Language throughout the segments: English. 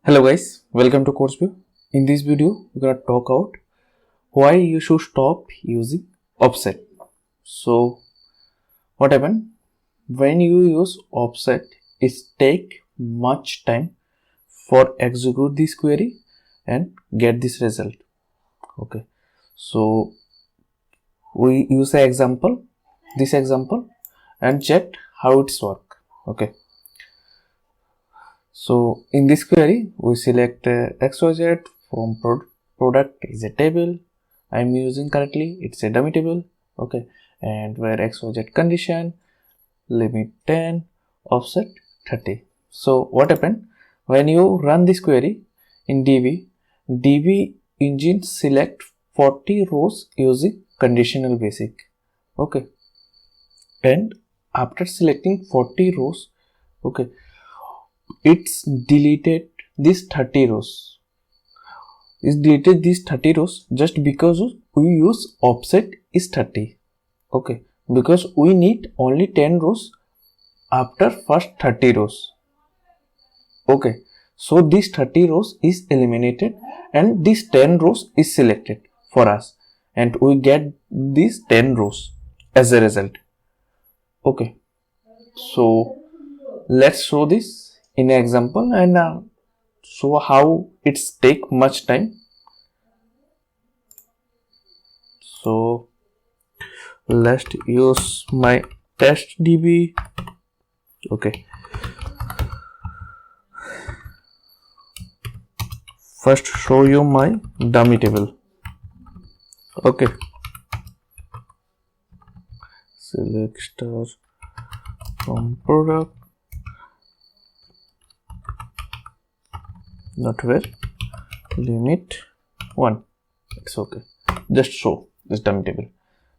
Hello guys, welcome to CourseView. In this video, we're gonna talk about why you should stop using offset. So, what happened when you use offset? It take much time for execute this query and get this result. Okay, so we use this example, and check how it's work. Okay. So in this query, we select XYZ from product is a table I'm using currently. It's a dummy table. Okay. And where XYZ condition, limit 10, offset 30. So what happened when you run this query in DB engine select 40 rows using conditional basic. Okay. And after selecting 40 rows, okay, it's deleted these 30 rows. It's deleted these 30 rows just because we use offset is 30. Okay, because we need only 10 rows after first 30 rows. Okay, so these 30 rows is eliminated and these 10 rows is selected for us, and we get these 10 rows as a result. Okay, so let's show this in an example and show how it's take much time. So let's use my test DB. Okay, first show you my dummy table. Okay, select star from product, not where, limit 1. It's okay. Just show this dummy table.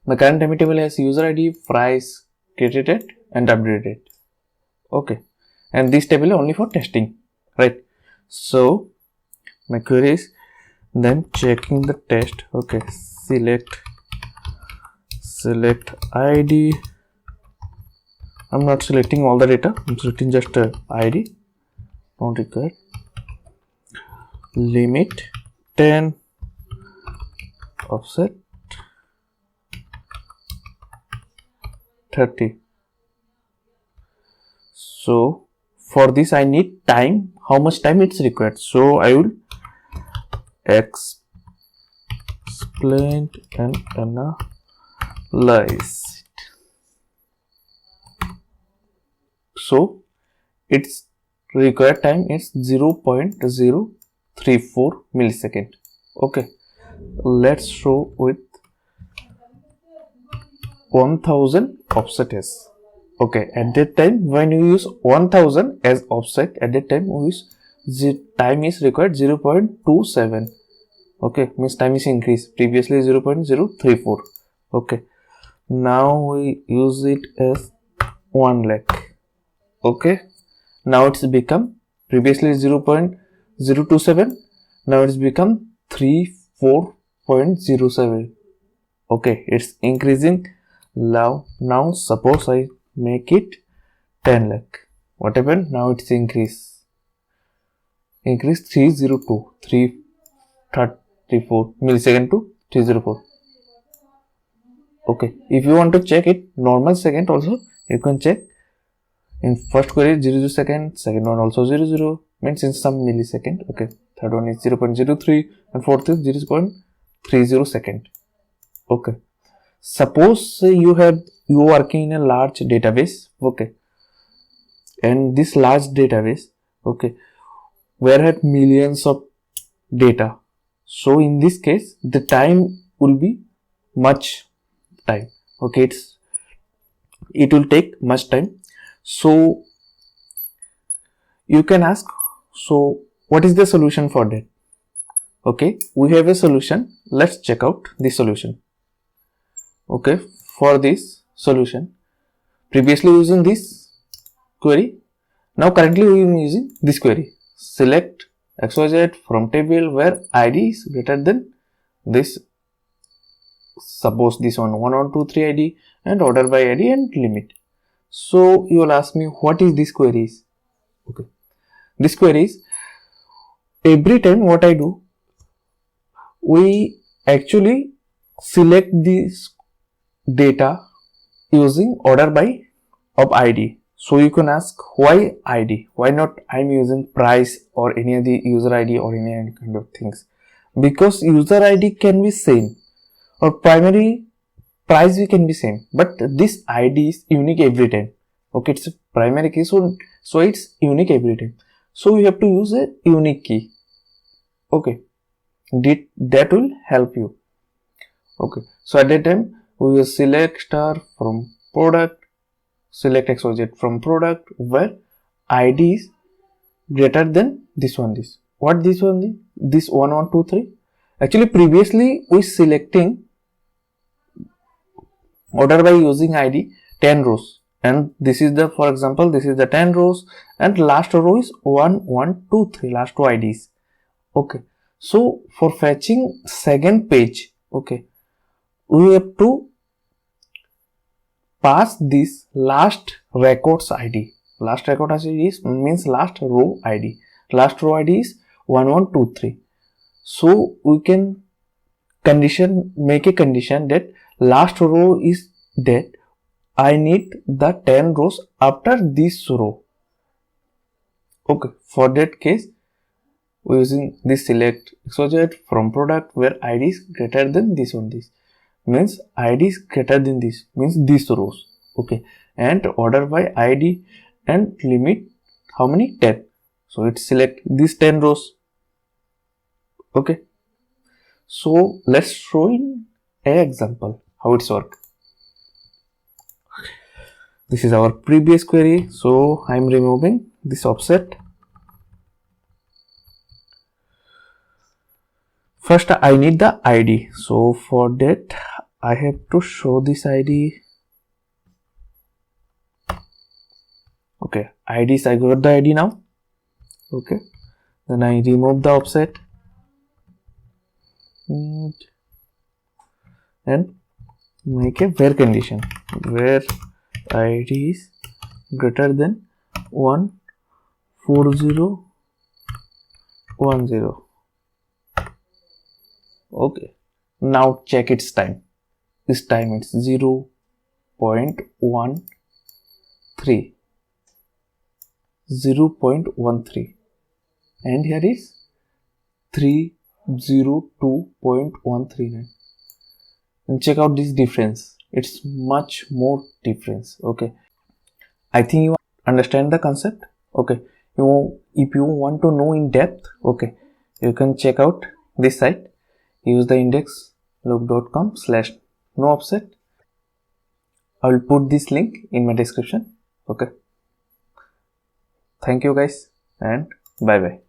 My current dummy table has user ID, price, created and updated. Okay, and this table is only for testing, right? So my query is then checking the test. Okay, select ID. I'm not selecting all the data. I'm selecting just ID. Not required. Limit 10, offset 30. So for this I need time, how much time it's required. So I will explain and analyze it. So its required time is 0.034 millisecond. Okay, let's show with 1000 offset is. Okay, at that time when you use 1000 as offset, at that time we use time is required 0.27. Okay, means time is increased. Previously 0.034. Okay, now we use it as 1 lakh. Okay, now it's become previously 0.027. Now it's become 34.07. Okay, it's increasing. Now suppose I make it 10 lakh. What happened? Now it's increase 334 millisecond to 304. Okay, if you want to check it normal second also, you can check. In first query 00 second, second one also 00, means in some millisecond. Okay, third one is 0.03 and fourth is 0.30 second. Okay, suppose you are working in a large database. Okay, and this large database, okay, where had millions of data. So in this case the time will be much time. Okay, it will take much time. So you can ask, so what is the solution for that? Okay, we have a solution. Let's check out the solution. Okay, for this solution, previously using this query, now currently we are using this query. Select XYZ from table where ID is greater than this. Suppose this one 1123 ID and order by ID and limit. So you will ask me what is this query is. Okay, this query is every time what I do, we actually select this data using order by of ID. So you can ask why ID, why not I'm using price or any other user ID or any kind of things, because user ID can be same or primary price we can be same, but this ID is unique every time. Okay, it's a primary key, so it's unique every time, so we have to use a unique key. Okay, that will help you. Okay, so at that time we will select star from product, select XYZ from product where ID is greater than this one. This what this one, this 1123. Actually previously we selecting order by using ID 10 rows, and this is the, for example, this is the 10 rows and last row is 1 1 2 3, last two IDs. Okay, so for fetching second page, okay, we have to pass this last records ID. Last record ID is means last row ID. Last row ID is 1123. So we can make a condition that last row is that I need the 10 rows after this row. Okay, for that case we're using this select XYZ from product where ID is greater than this one. This means ID is greater than this, means these rows. Okay, and order by ID and limit how many, 10. So it select these 10 rows. Okay, so let's show in an example how it's work. This is our previous query, so I'm removing this offset. First I need the ID, so for that I have to show this ID. Okay, IDs, I got the ID now. Okay, then I remove the offset and make a where condition where ID is greater than 14010. Okay, now check its time. This time it's 0.13. 0.13, and here is 302.139, and check out this difference. It's much more difference. Okay, I think you understand the concept. Okay, if you want to know in depth, okay, you can check out this site. Use the indexloop.com/no-offset. I will put this link in my description. Okay, thank you guys and bye bye.